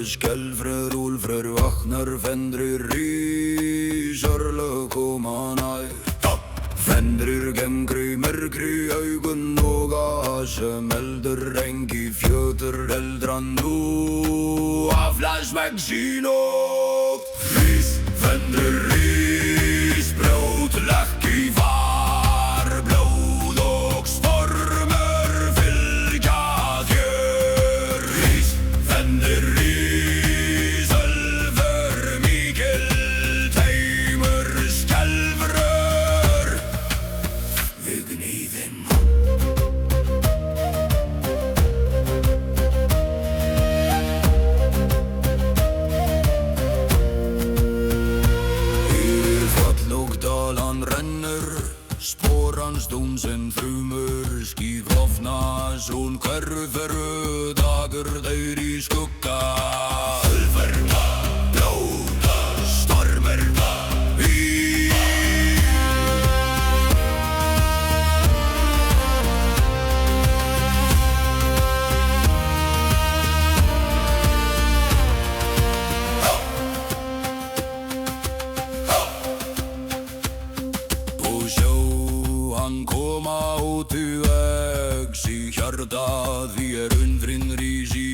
skelfur, úlfur vaknar, fenrir rís, örlög koma nær. Fenrir gengri, myrkri augun loga, sem eldur engi fjötur eldran nú, af flashback sín og rís. Fenrir rís, brjót lekk í far, blóð og stormur fylgja þér. Rís, Fenrir rís, ölfur mikil, teimur skelfur við gnýðin. Yfir fjall og dal hann rennur, spor hans dúnsinn þrumur, ský klofna, sól hverfur, dagur deyr í skugga. Ölfur, blóð, stormur í og sjó hann koma út í vegs í hjarta, því undrin rís í